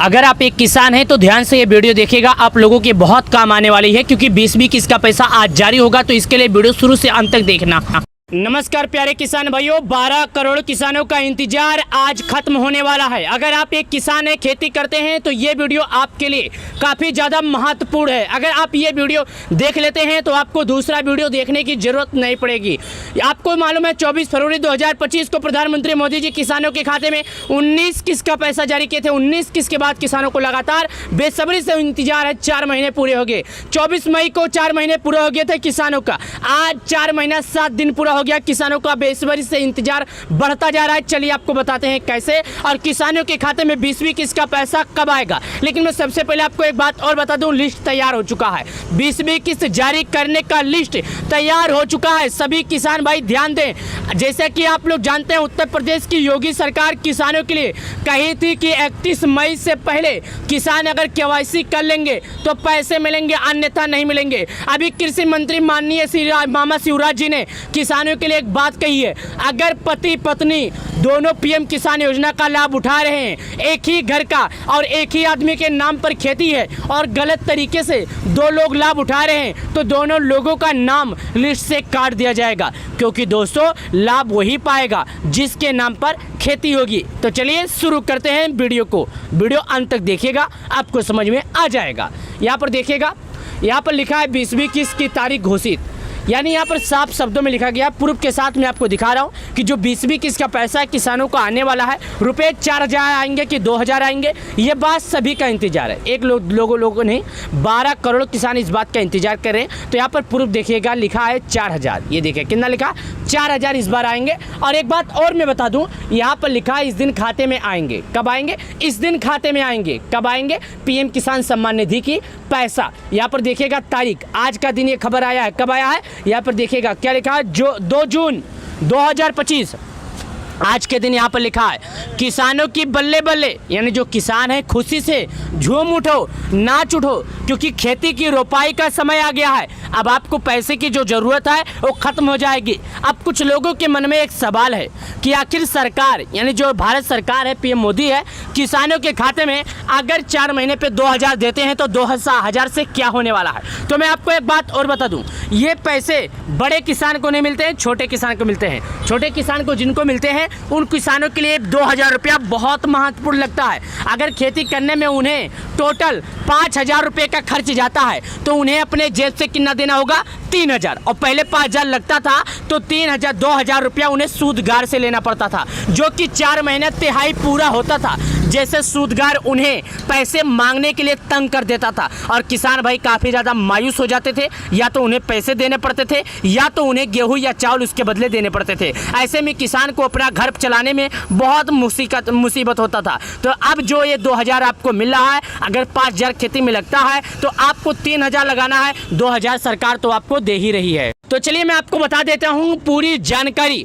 अगर आप एक किसान हैं तो ध्यान से ये वीडियो देखिएगा, आप लोगों के बहुत काम आने वाली है, क्योंकि 20-20 किस्त का पैसा आज जारी होगा। तो इसके लिए वीडियो शुरू से अंत तक देखना। नमस्कार प्यारे किसान भाइयों, 12 करोड़ किसानों का इंतजार आज खत्म होने वाला है। अगर आप एक किसान है, खेती करते हैं, तो ये वीडियो आपके लिए काफ़ी ज़्यादा महत्वपूर्ण है। अगर आप ये वीडियो देख लेते हैं तो आपको दूसरा वीडियो देखने की जरूरत नहीं पड़ेगी। आपको मालूम है 24 फरवरी 2025 को प्रधानमंत्री मोदी जी किसानों के खाते में 19 किस्त का पैसा जारी किए थे। 19 किस्त के बाद किसानों को लगातार बेसब्री से इंतजार है। 4 महीने पूरे हो गए। 24 मई को 4 महीने पूरे हो गए थे किसानों का। आज 4 महीना 7 दिन पूरा हो गया। किसानों का बेसब्री से इंतजार बढ़ता जा रहा है। चलिए आपको बताते हैं कैसे और किसानों के खाते में 20वीं किस्त का पैसा कब आएगा। लेकिन मैं सबसे पहले आपको एक बात और बता दूं, लिस्ट तैयार हो चुका है। 20वीं किस्त जारी करने का लिस्ट तैयार हो चुका है। सभी किसान भाई ध्यान दें। जैसे कि आप लोग जानते हैं, उत्तर प्रदेश की योगी सरकार किसानों के लिए कही थी कि 31 मई से पहले किसान अगर KYC कर लेंगे तो पैसे मिलेंगे, अन्यथा नहीं मिलेंगे। अभी कृषि मंत्री माननीय मामा शिवराज जी ने किसानों के लिए एक बात कही है, अगर पति पत्नी दोनों PM किसान योजना का लाभ उठा रहे हैं, एक ही घर का और एक ही आदमी के नाम पर खेती है और गलत तरीके से 2 लोग लाभ उठा रहे हैं, तो दोनों लोगों का नाम लिस्ट से काट दिया जाएगा। क्योंकि दोस्तों लाभ वही पाएगा जिसके नाम पर खेती होगी। तो चलिए शुरू करते हैं वीडियो को। वीडियो अंत तक देखिएगा, आपको समझ में आ जाएगा। यहाँ पर देखिएगा, यहाँ पर लिखा है 20वीं किस्त की तारीख घोषित, यानी यहाँ पर साफ शब्दों में लिखा गया। प्रूफ के साथ मैं आपको दिखा रहा हूँ कि जो 20वीं किस्त का पैसा है किसानों को आने वाला है, रुपये 4000 आएंगे कि 2000 आएंगे, ये बात सभी का इंतजार है। एक लोगों नहीं, 12 करोड़ किसान इस बात का इंतजार कर रहे हैं। तो यहाँ पर प्रूफ देखिएगा, लिखा है 4000। ये देखिए कितना लिखा, 4000 इस बार आएंगे। और एक बात और मैं बता दूँ, यहाँ पर लिखा है इस दिन खाते में आएंगे। कब आएंगे? इस दिन खाते में आएंगे। कब आएंगे? PM किसान सम्मान निधि की पैसा। यहाँ पर देखिएगा तारीख, आज का दिन ये खबर आया है। कब आया है? यहाँ पर देखिएगा क्या लिखा है, जो 2 जून 2025 आज के दिन यहाँ पर लिखा है, किसानों की बल्ले बल्ले, यानी जो किसान है खुशी से झूम उठो, नाच उठो, क्योंकि खेती की रोपाई का समय आ गया है। अब आपको पैसे की जो ज़रूरत है वो ख़त्म हो जाएगी। अब कुछ लोगों के मन में एक सवाल है कि आखिर सरकार, यानी जो भारत सरकार है, PM मोदी है, किसानों के खाते में अगर 4 महीने पे 2000 देते हैं तो 2000 से क्या होने वाला है। तो मैं आपको एक बात और बता दूं, ये पैसे बड़े किसान को नहीं मिलते हैं, छोटे किसान को मिलते हैं। छोटे किसान को जिनको मिलते हैं उन किसानों के लिए 2000 रुपया बहुत महत्वपूर्ण लगता है। अगर खेती करने में उन्हें टोटल 5000 रुपये का खर्च जाता है तो उन्हें अपने जेब से कितना देना होगा? 3000। और पहले 5000 लगता था तो 3000 2000 रुपया उन्हें सूदगार से लेना पड़ता था, जो कि 4 महीने तिहाई पूरा होता था। जैसे सूदगार उन्हें पैसे मांगने के लिए तंग कर देता था और किसान भाई काफ़ी ज़्यादा मायूस हो जाते थे। या तो उन्हें पैसे देने पड़ते थे या तो उन्हें गेहूं या चावल उसके बदले देने पड़ते थे। ऐसे में किसान को अपना घर चलाने में बहुत मुसीबत होता था। तो अब जो ये 2000 आपको मिल रहा है, अगर 5000 खेती में लगता है तो आपको 3000 लगाना है, 2000 सरकार तो आपको दे ही रही है। तो चलिए मैं आपको बता देता हूँ पूरी जानकारी।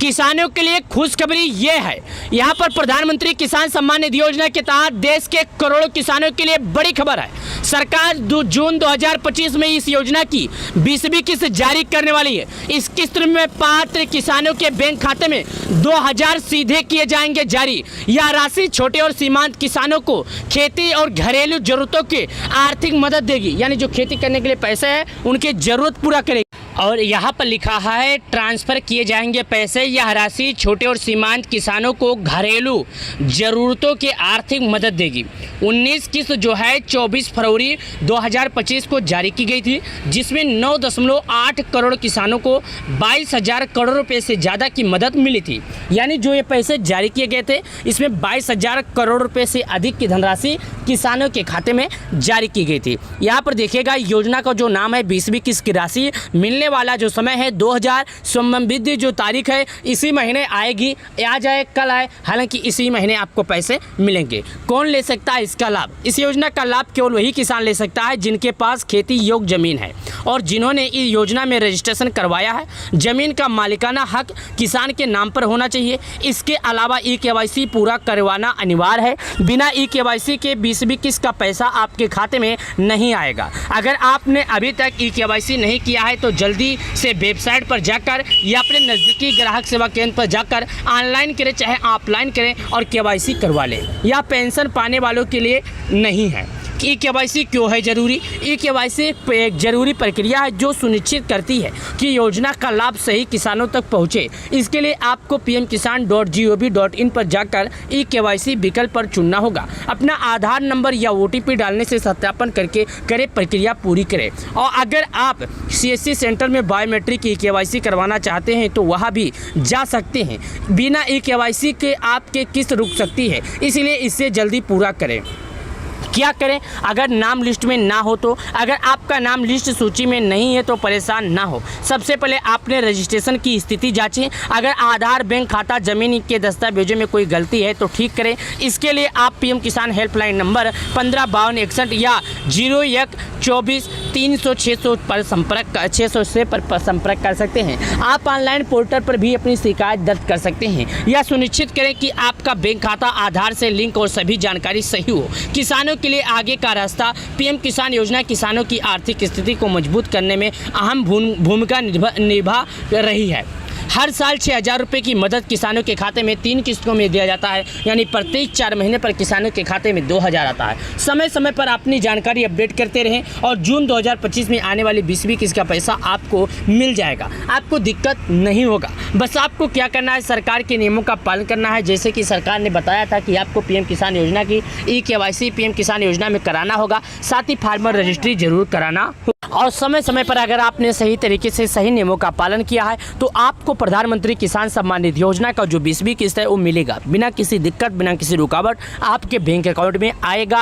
किसानों के लिए खुशखबरी ये है, यहाँ पर प्रधानमंत्री किसान सम्मान निधि योजना के तहत देश के करोड़ों किसानों के लिए बड़ी खबर है। सरकार जून 2025 में इस योजना की 20वीं किस्त जारी करने वाली है। इस किस्त में पात्र किसानों के बैंक खाते में 2000 सीधे किए जाएंगे जारी। यह राशि छोटे और सीमांत किसानों को खेती और घरेलू जरूरतों की आर्थिक मदद देगी, यानी जो खेती करने के लिए पैसे है उनकी जरूरत पूरा करेगी। और यहाँ पर लिखा है ट्रांसफ़र किए जाएंगे पैसे। यह राशि छोटे और सीमांत किसानों को घरेलू ज़रूरतों की आर्थिक मदद देगी। 19 किस्त जो है 24 फरवरी 2025 को जारी की गई थी, जिसमें 9.8 करोड़ किसानों को 22,000 करोड़ रुपए से ज़्यादा की मदद मिली थी। यानी जो ये पैसे जारी किए गए थे, इसमें 22,000 करोड़ रुपए से अधिक की धनराशि किसानों के खाते में जारी की गई थी। यहाँ पर देखिएगा योजना का जो नाम है 20वीं किस्त की राशि मिलने वाला जो समय है 2000 संबंधित जो तारीख है इसी महीने आएगी। आ जाए कल आए, हालांकि इसी महीने आपको पैसे मिलेंगे। कौन ले सकता है इसका लाभ? इस योजना का लाभ केवल वही किसान ले सकता है जिनके पास खेती योग्य जमीन है और जिन्होंने इस योजना में रजिस्ट्रेशन करवाया है, ज़मीन का मालिकाना हक किसान के नाम पर होना चाहिए। इसके अलावा ई-केवाईसी पूरा करवाना अनिवार्य है। बिना ई-केवाईसी के 20-21 का पैसा आपके खाते में नहीं आएगा। अगर आपने अभी तक ई-केवाईसी नहीं किया है तो जल्दी से वेबसाइट पर जाकर या अपने नज़दीकी ग्राहक सेवा केंद्र पर जाकर ऑनलाइन करें चाहे ऑफलाइन करें और केवाईसी करवा लें। यह पेंशन पाने वालों के लिए नहीं है। ई-केवाईसी क्यों है ज़रूरी? ई-केवाईसी एक ज़रूरी प्रक्रिया है जो सुनिश्चित करती है कि योजना का लाभ सही किसानों तक पहुंचे। इसके लिए आपको pmkisan.gov.in पर जाकर ई-केवाईसी विकल्प पर चुनना होगा। अपना आधार नंबर या OTP डालने से सत्यापन करके प्रक्रिया पूरी करें। और अगर आप CSC सेंटर में बायोमेट्रिक ई-केवाईसी करवाना चाहते हैं तो वहाँ भी जा सकते हैं। बिना ई-केवाईसी के आपके किस्त रुक सकती है, इसलिए इसे जल्दी पूरा करें। क्या करें? अगर नाम लिस्ट में ना हो तो, अगर आपका नाम लिस्ट सूची में नहीं है तो परेशान ना हो। सबसे पहले आपने रजिस्ट्रेशन की स्थिति जांचें। अगर आधार, बैंक खाता, ज़मीन के दस्तावेजों में कोई गलती है तो ठीक करें। इसके लिए आप PM किसान हेल्पलाइन नंबर 155261 या 0124-300-600 पर संपर्क कर सकते हैं। आप ऑनलाइन पोर्टल पर भी अपनी शिकायत दर्ज कर सकते हैं। यह सुनिश्चित करें कि आपका बैंक खाता आधार से लिंक और सभी जानकारी सही हो। किसानों के लिए आगे का रास्ता। PM किसान योजना किसानों की आर्थिक स्थिति को मजबूत करने में अहम भूमिका निभा रही है। हर साल 6,000 रुपये की मदद किसानों के खाते में 3 किस्तों में दिया जाता है, यानी प्रत्येक 4 महीने पर किसानों के खाते में 2,000 आता है। समय समय पर अपनी जानकारी अपडेट करते रहें और जून 2025 में आने वाली 20वीं किस्त का पैसा आपको मिल जाएगा। आपको दिक्कत नहीं होगा। बस आपको क्या करना है, सरकार के नियमों का पालन करना है। जैसे कि सरकार ने बताया था कि आपको PM किसान योजना की ई-केवाईसी PM किसान योजना में कराना होगा, साथ ही फार्मर रजिस्ट्री जरूर कराना होगा। और समय समय पर अगर आपने सही तरीके से सही नियमों का पालन किया है तो आपको प्रधानमंत्री किसान सम्मान निधि योजना का जो 20वीं किस्त है वो मिलेगा बिना किसी दिक्कत, बिना किसी रुकावट आपके बैंक अकाउंट में आएगा।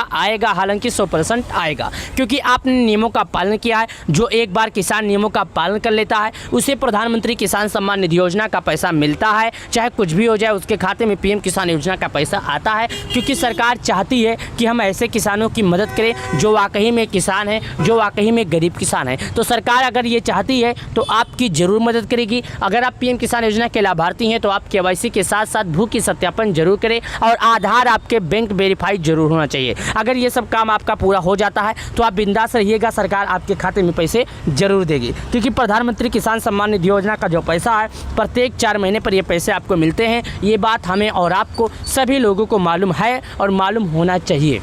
हालांकि 100% आएगा, क्योंकि आपने नियमों का पालन किया है। जो एक बार किसान नियमों का पालन कर लेता है उसे प्रधानमंत्री किसान सम्मान निधि योजना का पैसा मिलता है। चाहे कुछ भी हो जाए, उसके खाते में PM किसान योजना का पैसा आता है, क्योंकि सरकार चाहती है कि हम ऐसे किसानों की मदद करें जो वाकई में किसान हैं, जो वाकई में गरीब किसान है। तो सरकार अगर ये चाहती है तो आपकी जरूर मदद करेगी। अगर आप PM किसान योजना के लाभार्थी हैं तो आप KYC के साथ साथ भू की सत्यापन जरूर करें और आधार आपके बैंक वेरीफाइड जरूर होना चाहिए। अगर ये सब काम आपका पूरा हो जाता है तो आप बिंदास रहिएगा, सरकार आपके खाते में पैसे जरूर देगी। क्योंकि प्रधानमंत्री किसान सम्मान निधि योजना का जो पैसा है प्रत्येक 4 महीने पर ये पैसे आपको मिलते हैं। ये बात हमें और आपको सभी लोगों को मालूम है और मालूम होना चाहिए।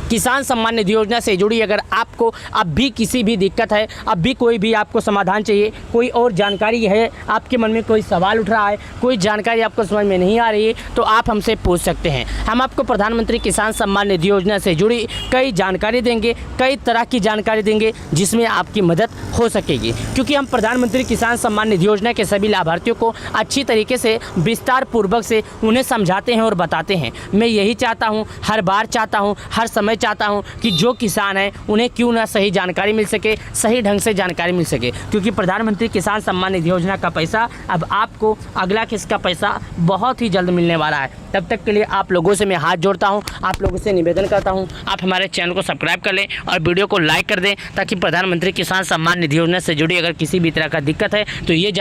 किसान सम्मान निधि योजना से जुड़ी अगर आपको अब भी किसी भी दिक्कत है, अब भी कोई भी आपको समाधान चाहिए, कोई और जानकारी है, आपके मन में कोई सवाल उठ रहा है, कोई जानकारी आपको समझ में नहीं आ रही है तो आप हमसे पूछ सकते हैं। हम आपको प्रधानमंत्री किसान सम्मान निधि योजना से जुड़ी कई जानकारी देंगे, कई तरह की जानकारी देंगे जिसमें आपकी मदद हो सकेगी। क्योंकि हम प्रधानमंत्री किसान सम्मान निधि योजना के सभी लाभार्थियों को अच्छी तरीके से विस्तार पूर्वक से उन्हें समझाते हैं और बताते हैं। मैं यही चाहता हूँ, हर बार चाहता हूँ, हर समय चाहता हूं कि जो किसान है उन्हें क्यों ना सही जानकारी मिल सके, सही ढंग से जानकारी मिल सके। क्योंकि प्रधानमंत्री किसान सम्मान निधि योजना का पैसा अब आपको अगला किस्त का पैसा बहुत ही जल्द मिलने वाला है। तब तक के लिए आप लोगों से मैं हाथ जोड़ता हूं, आप लोगों से निवेदन करता हूं आप हमारे चैनल को सब्सक्राइब कर लें और वीडियो को लाइक कर दें, ताकि प्रधानमंत्री किसान सम्मान निधि योजना से जुड़ी अगर किसी भी तरह का दिक्कत है तो ये